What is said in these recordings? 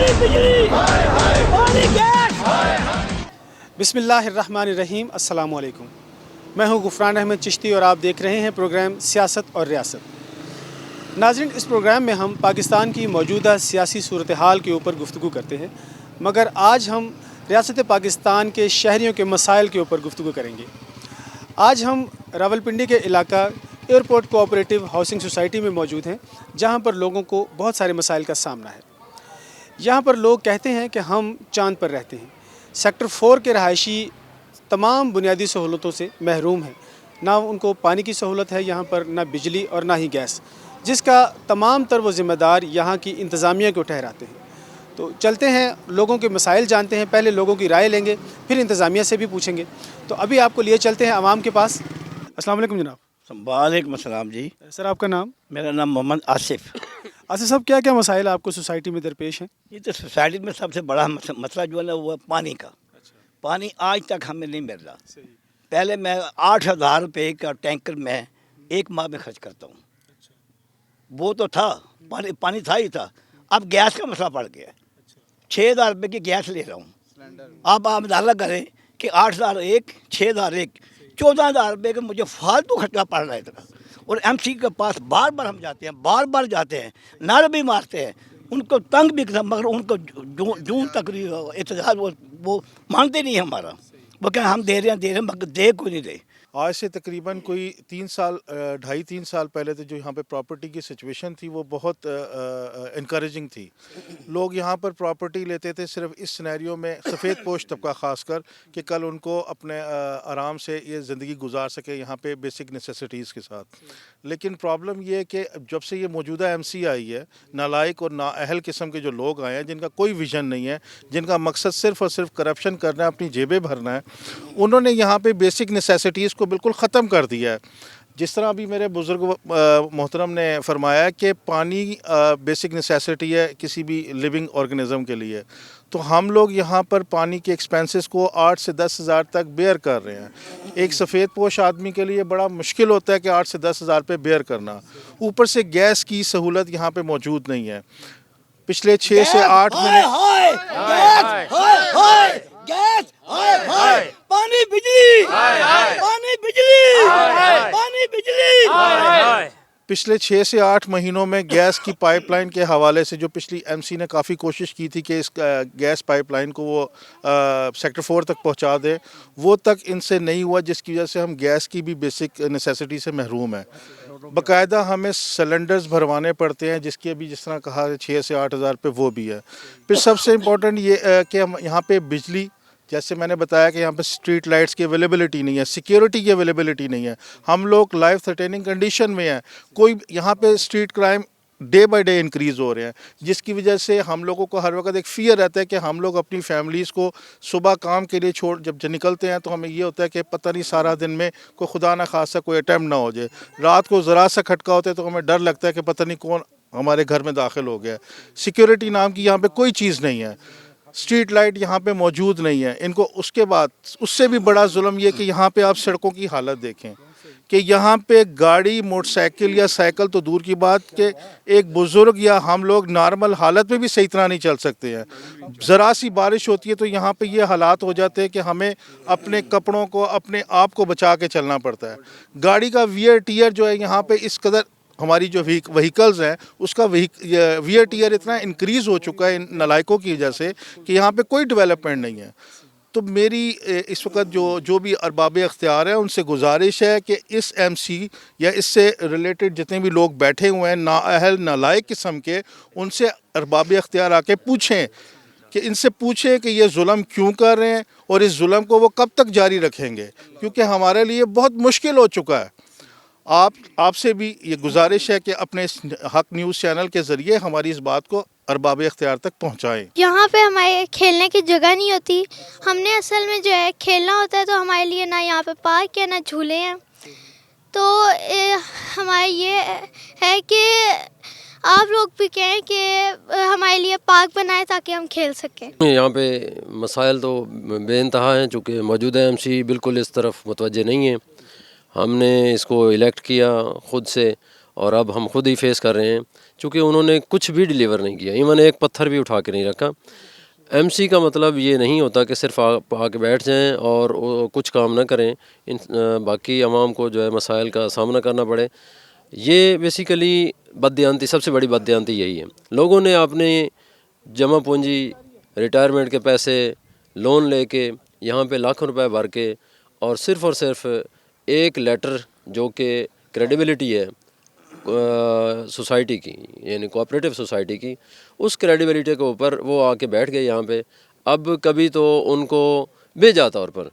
پانی بجلی پانی گیس. بسمillahirrahmanirrahیم. السلام علیکم. میں ہوں غفران احمد چشتی اور آپ دیکھ رہے ہیں پروگرام سیاست اور ریاست. ناظرین، اس پروگرام میں ہم پاکستان کی موجودہ سیاسی صورتحال کے اوپر گفتگو کرتے ہیں، مگر آج ہم ریاست پاکستان کے شہریوں کے مسائل کے اوپر گفتگو کریں گے. آج ہم راولپنڈی کے علاقہ ایئرپورٹ کوآپریٹیو ہاؤسنگ سوسائٹی میں موجود ہیں، جہاں پر لوگوں کو بہت سارے مسائل کا سامنا ہے. یہاں پر لوگ کہتے ہیں کہ ہم چاند پر رہتے ہیں. سیکٹر 4 کے رہائشی تمام بنیادی سہولتوں سے محروم ہیں. نہ ان کو پانی کی سہولت ہے یہاں پر، نہ بجلی اور نہ ہی گیس، جس کا تمام تر وہ ذمہ دار یہاں کی انتظامیہ کو ٹھہراتے ہیں. تو چلتے ہیں، لوگوں کے مسائل جانتے ہیں. پہلے لوگوں کی رائے لیں گے، پھر انتظامیہ سے بھی پوچھیں گے. تو ابھی آپ کو لیے چلتے ہیں عوام کے پاس. السلام علیکم جناب. وعلیکم السلام جی. سر، آپ کا نام؟ میرا نام محمد آصف. آصف صاحب، کیا کیا مسائل آپ کو سوسائٹی میں درپیش ہیں؟ یہ تو سوسائٹی میں سب سے بڑا مسئلہ جو ہے نا وہ پانی کا. پانی آج تک ہمیں نہیں مل رہا. پہلے میں 8,000 روپے کا ٹینکر میں ایک ماہ میں خرچ کرتا ہوں. وہ تو تھا، پانی تھا ہی تھا. اب گیس کا مسئلہ پڑ گیا. 6,000 روپے کی گیس لے رہا ہوں. اب آپ اندازہ کریں کہ 8,000 ایک، 6,000 ایک، 14,000 روپے کا مجھے فالتو خرچہ پڑ رہا ہے اتنا. اور ایم سی کے پاس بار بار ہم جاتے ہیں، بار بار جاتے ہیں، نعرے بھی مارتے ہیں، ان کو تنگ بھی کرتے، مگر ان کو جون تک احتجاج وہ مانتے نہیں ہمارا. وہ کہ ہم دے رہے ہیں مگر دے کوئی نہیں رہے. آج سے تقریباً کوئی 2.5-3 سال پہلے تو جو یہاں پہ پراپرٹی کی سچویشن تھی وہ بہت انکریجنگ تھی. لوگ یہاں پر پراپرٹی لیتے تھے صرف اس سینیریو میں، سفید پوش طبقہ خاص کر، کہ کل ان کو اپنے آرام سے یہ زندگی گزار سکے یہاں پہ بیسک نیسیسٹیز کے ساتھ. لیکن پرابلم یہ ہے کہ جب سے یہ موجودہ ایم سی آئی ہے، نالائق اور نااہل قسم کے جو لوگ آئے ہیں، جن کا کوئی ویژن نہیں ہے، جن کا مقصد صرف اور صرف کرپشن کرنا ہے، اپنی جیبیں بھرنا ہے، انہوں نے یہاں پہ بیسک نیسیسٹیز کو بالکل ختم کر دیا ہے. جس طرح ابھی میرے بزرگ محترم نے فرمایا کہ پانی بیسک نیسیسٹی ہے کسی بھی لیونگ آرگنزم کے لیے، تو ہم لوگ یہاں پر پانی کے ایکسپینسز کو 8 سے 10 ہزار تک بیئر کر رہے ہیں. ایک سفید پوش آدمی کے لیے بڑا مشکل ہوتا ہے کہ 8 سے 10 ہزار پہ بیئر کرنا. اوپر سے گیس کی سہولت یہاں پہ موجود نہیں ہے. پچھلے 6 سے 8 مہینے گیس پانی بجلی پانی بجلی پانی بجلی. پچھلے 6 سے 8 مہینوں میں گیس کی پائپ لائن کے حوالے سے جو پچھلی ایم سی نے کافی کوشش کی تھی کہ اس گیس پائپ لائن کو وہ سیکٹر 4 تک پہنچا دے، وہ تک ان سے نہیں ہوا، جس کی وجہ سے ہم گیس کی بھی بیسک نیسیسٹی سے محروم ہیں. باقاعدہ ہمیں سلنڈرز بھروانے پڑتے ہیں، جس کی ابھی جس طرح کہا 6 سے 8 ہزار پہ وہ بھی ہے. پھر سب سے امپورٹنٹ یہ کہ ہم یہاں پہ بجلی، جیسے میں نے بتایا کہ یہاں پہ اسٹریٹ لائٹس کی اویلیبلٹی نہیں ہے، سیکیورٹی کی اویلیبلٹی نہیں ہے. ہم لوگ لائف تھریٹننگ کنڈیشن میں ہیں. کوئی یہاں پہ street crime day by day increase ہو رہے ہیں، جس کی وجہ سے ہم لوگوں کو ہر وقت ایک فیئر رہتا ہے کہ ہم لوگ اپنی فیملیز کو صبح کام کے لیے جب نکلتے ہیں تو ہمیں یہ ہوتا ہے کہ پتہ نہیں سارا دن میں کوئی خدا نہ خواستہ کوئی اٹیمپٹ نہ ہو جائے. رات کو ذرا سا کھٹکا ہوتا ہے تو ہمیں ڈر لگتا ہے کہ پتہ نہیں کون ہمارے گھر میں داخل ہو گیا. سیکیورٹی نام کی یہاں پہ کوئی چیز نہیں ہے. اسٹریٹ لائٹ یہاں پہ موجود نہیں ہے. ان کو اس کے بعد اس سے بھی بڑا ظلم یہ کہ یہاں پہ آپ سڑکوں کی حالت دیکھیں کہ یہاں پہ گاڑی، موٹر سائیکل یا سائیکل تو دور کی بات کہ ایک بزرگ یا ہم لوگ نارمل حالت میں بھی صحیح طرح نہیں چل سکتے ہیں. ذرا سی بارش ہوتی ہے تو یہاں پہ یہ حالات ہو جاتے ہیں کہ ہمیں اپنے کپڑوں کو، اپنے آپ کو بچا کے چلنا پڑتا ہے. گاڑی کا ویئر ٹیئر جو ہے یہاں پہ اس قدر، ہماری جو وہیکلز ہیں اس کا ویئر ٹیئر اتنا انکریز ہو چکا ہے ان نالائکوں کی وجہ سے کہ یہاں پہ کوئی ڈیولپمنٹ نہیں ہے. تو میری اس وقت جو بھی ارباب اختیار ہیں ان سے گزارش ہے کہ اس ایم سی یا اس سے ریلیٹڈ جتنے بھی لوگ بیٹھے ہوئے ہیں نااہل نالائق قسم کے، ان سے ارباب اختیار آ کے پوچھیں کہ ان سے پوچھیں کہ یہ ظلم کیوں کر رہے ہیں اور اس ظلم کو وہ کب تک جاری رکھیں گے، کیونکہ ہمارے لیے بہت مشکل ہو چکا ہے. آپ سے بھی یہ گزارش ہے کہ اپنے حق نیوز چینل کے ذریعے ہماری اس بات کو ارباب اختیار تک پہنچائیں. یہاں پہ ہمارے کھیلنے کی جگہ نہیں ہوتی. ہم نے اصل میں جو ہے کھیلنا ہوتا ہے تو ہمارے لیے نہ یہاں پہ پارک ہے نہ جھولے ہیں. تو ہمارا یہ ہے کہ آپ لوگ بھی کہیں کہ ہمارے لیے پارک بنائے تاکہ ہم کھیل سکیں. یہاں پہ مسائل تو بے انتہا ہیں، چونکہ موجودہ ایم سی بالکل اس طرف متوجہ نہیں ہیں. ہم نے اس کو الیکٹ کیا خود سے اور اب ہم خود ہی فیس کر رہے ہیں، چونکہ انہوں نے کچھ بھی ڈیلیور نہیں کیا، ایون ایک پتھر بھی اٹھا کے نہیں رکھا۔ ایم سی کا مطلب یہ نہیں ہوتا کہ صرف آ کے بیٹھ جائیں اور کچھ کام نہ کریں، باقی عوام کو جو ہے مسائل کا سامنا کرنا پڑے۔ یہ بیسیکلی بددیانتی، سب سے بڑی بددیانتی یہی ہے۔ لوگوں نے اپنے جمع پونجی، ریٹائرمنٹ کے پیسے، لون لے کے یہاں پہ لاکھوں روپے بھر کے، اور صرف ایک لیٹر جو کہ کریڈیبلٹی ہے سوسائٹی کی، یعنی کوآپریٹو سوسائٹی کی، اس کریڈیبلٹی کے اوپر وہ آ کے بیٹھ گئے یہاں پہ۔ اب کبھی تو ان کو بے جا طور پر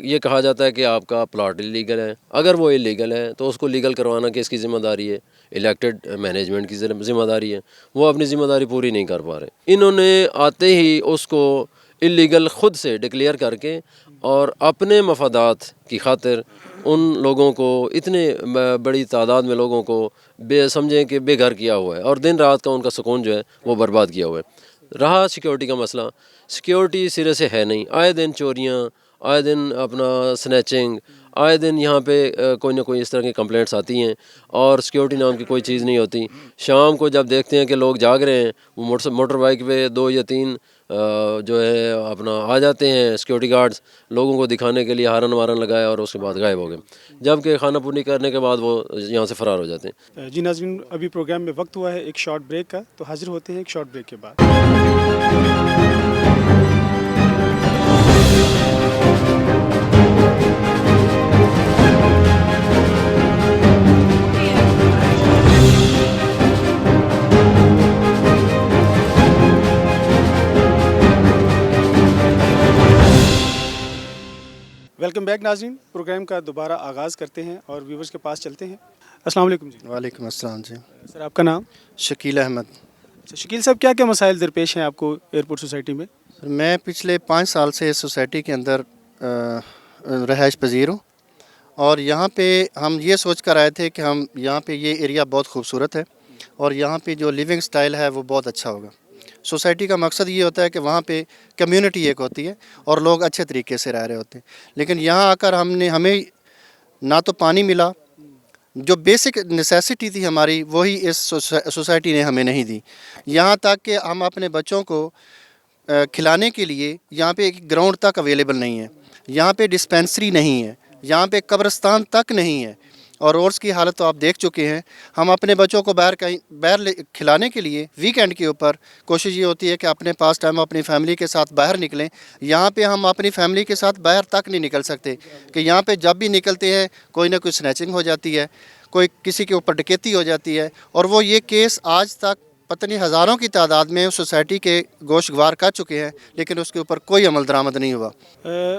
یہ کہا جاتا ہے کہ آپ کا پلاٹ اللیگل ہے، اگر وہ اللیگل ہے تو اس کو لیگل کروانا کس کی ذمہ داری ہے؟ الیکٹڈ مینجمنٹ کی ذمہ داری ہے۔ وہ اپنی ذمہ داری پوری نہیں کر پا رہے۔ انہوں نے آتے ہی اس کو اللیگل خود سے ڈکلیئر کر کے اور اپنے مفادات کی خاطر ان لوگوں کو، اتنے بڑی تعداد میں لوگوں کو سمجھیں کہ بے گھر کیا ہوا ہے، اور دن رات کا ان کا سکون جو ہے وہ برباد کیا ہوا ہے۔ رہا سیکیورٹی کا مسئلہ، سیکیورٹی سرے سے ہے نہیں، آئے دن چوریاں، آئے دن اپنا سنیچنگ، آئے دن یہاں پہ کوئی نہ کوئی اس طرح کی کمپلینٹس آتی ہیں، اور سیکیورٹی نام کی کوئی چیز نہیں ہوتی۔ شام کو جب دیکھتے ہیں کہ لوگ جاگ رہے ہیں، وہ موٹر بائک پہ 2 یا 3 جو ہے اپنا آ جاتے ہیں سیکیورٹی گارڈز، لوگوں کو دکھانے کے لیے ہارن وارن لگایا، اور اس کے بعد غائب ہو گئے، جبکہ کھانا پونی کرنے کے بعد وہ یہاں سے فرار ہو جاتے ہیں۔ جی ناظرین، ابھی پروگرام میں وقت ہوا ہے ایک شارٹ بریک کا، تو حاضر ہوتے ہیں ایک شارٹ بریک کے بعد۔ ویلکم بیک ناظرین، پروگرام کا دوبارہ آغاز کرتے ہیں اور ویورز کے پاس چلتے ہیں۔ السلام علیکم جی۔ وعلیکم السلام جی۔ سر آپ کا نام؟ شکیل احمد۔ اچھا شکیل صاحب، کیا کیا مسائل درپیش ہیں آپ کو ایئرپورٹ سوسائٹی میں؟ سر میں پچھلے 5 سال سے اس سوسائٹی کے اندر رہائش پذیر ہوں، اور یہاں پہ ہم یہ سوچ کر آئے تھے کہ ہم یہاں پہ یہ ایریا بہت خوبصورت ہے، اور یہاں پہ جو لیونگ سٹائل ہے وہ بہت اچھا ہوگا۔ سوسائٹی کا مقصد یہ ہوتا ہے کہ وہاں پہ کمیونٹی ایک ہوتی ہے اور لوگ اچھے طریقے سے رہ رہے ہوتے ہیں، لیکن یہاں آ کر ہمیں نہ تو پانی ملا، جو بیسک نیسیسٹی تھی ہماری وہی اس سوسائٹی نے ہمیں نہیں دی۔ یہاں تک کہ ہم اپنے بچوں کو کھلانے کے لیے یہاں پہ ایک گراؤنڈ تک اویلیبل نہیں ہے، یہاں پہ ڈسپینسری نہیں ہے، یہاں پہ قبرستان تک نہیں ہے، اور روڈز کی حالت تو آپ دیکھ چکے ہیں۔ ہم اپنے بچوں کو باہر کھلانے کے لیے ویکینڈ کے اوپر کوشش یہ ہوتی ہے کہ اپنے پاس ٹائم اپنی فیملی کے ساتھ باہر نکلیں۔ یہاں پہ ہم اپنی فیملی کے ساتھ باہر تک نہیں نکل سکتے، کہ یہاں پہ جب بھی نکلتے ہیں کوئی نہ کوئی سنیچنگ ہو جاتی ہے، کوئی کسی کے اوپر ڈکیتی ہو جاتی ہے، اور وہ یہ کیس آج تک پتہ نہیں ہزاروں کی تعداد میں سوسائٹی کے گوشت گوار کر چکے ہیں، لیکن اس کے اوپر کوئی عمل درآمد نہیں ہوا۔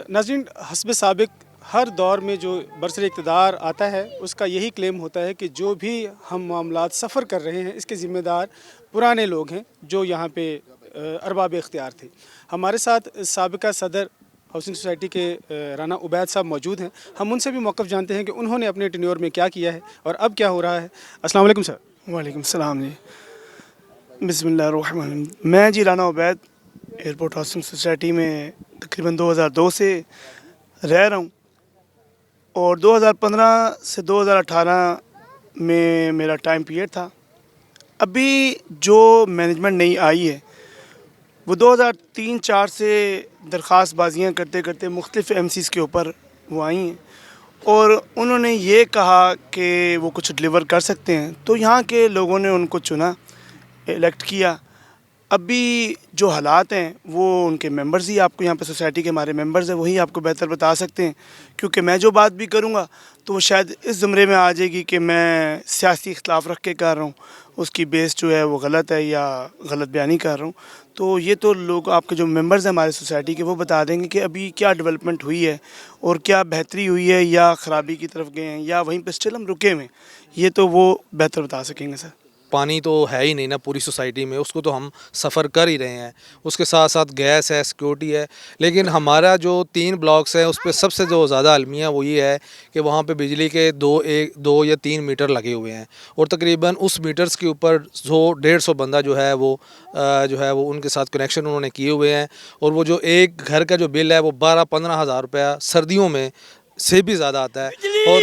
ناظرین، حسب سابق ہر دور میں جو برسر اقتدار آتا ہے اس کا یہی کلیم ہوتا ہے کہ جو بھی ہم معاملات سفر کر رہے ہیں اس کے ذمہ دار پرانے لوگ ہیں جو یہاں پہ ارباب اختیار تھے۔ ہمارے ساتھ سابقہ صدر ہاؤسنگ سوسائٹی کے رانا عبید صاحب موجود ہیں، ہم ان سے بھی موقف جانتے ہیں کہ انہوں نے اپنے ٹینیور میں کیا کیا ہے اور اب کیا ہو رہا ہے۔ السلام علیکم سر۔ وعلیکم السلام جی۔ بسم اللہ الرحمن الرحیم۔ میں ji Rana Ubaid airport housing society میں تقریباً 2002 سے رہ رہا ہوں، اور 2015 سے 2018 میں میرا ٹائم پیریڈ تھا۔ ابھی جو مینجمنٹ نئی آئی ہے وہ 2003-04 سے درخواست بازیاں کرتے کرتے مختلف ایم سیز کے اوپر وہ آئی ہیں، اور انہوں نے یہ کہا کہ وہ کچھ ڈلیور کر سکتے ہیں، تو یہاں کے لوگوں نے ان کو چنا، الیکٹ کیا۔ ابھی جو حالات ہیں وہ ان کے ممبرز ہی آپ کو یہاں پہ سوسائٹی کے ہمارے ممبرز ہیں وہی آپ کو بہتر بتا سکتے ہیں، کیونکہ میں جو بات بھی کروں گا تو وہ شاید اس زمرے میں آ جائے گی کہ میں سیاسی اختلاف رکھ کے کر رہا ہوں، اس کی بیس جو ہے وہ غلط ہے یا غلط بیانی کر رہا ہوں۔ تو یہ تو لوگ آپ کے جو ممبرز ہیں ہمارے سوسائٹی کے وہ بتا دیں گے کہ ابھی کیا ڈیولپمنٹ ہوئی ہے اور کیا بہتری ہوئی ہے یا خرابی کی طرف گئے ہیں یا وہیں پہ اسٹل ہم رکے ہوئے ہیں، یہ تو وہ بہتر بتا سکیں گے سر۔ پانی تو ہے ہی نہیں نا پوری سوسائٹی میں، اس کو تو ہم سفر کر ہی رہے ہیں، اس کے ساتھ ساتھ گیس ہے، سیکیورٹی ہے، لیکن ہمارا جو 3 بلاکس ہیں اس پہ سب سے جو زیادہ المیہ وہ یہ ہے کہ وہاں پہ بجلی کے 2 یا 3 میٹر لگے ہوئے ہیں، اور تقریباً اس میٹرز کے اوپر 100-150 بندہ جو ہے وہ ان کے ساتھ کنیکشن انہوں نے کیے ہوئے ہیں، اور وہ جو ایک گھر کا جو بل ہے وہ 12-15 ہزار روپیہ سردیوں میں سے بھی زیادہ آتا ہے، اور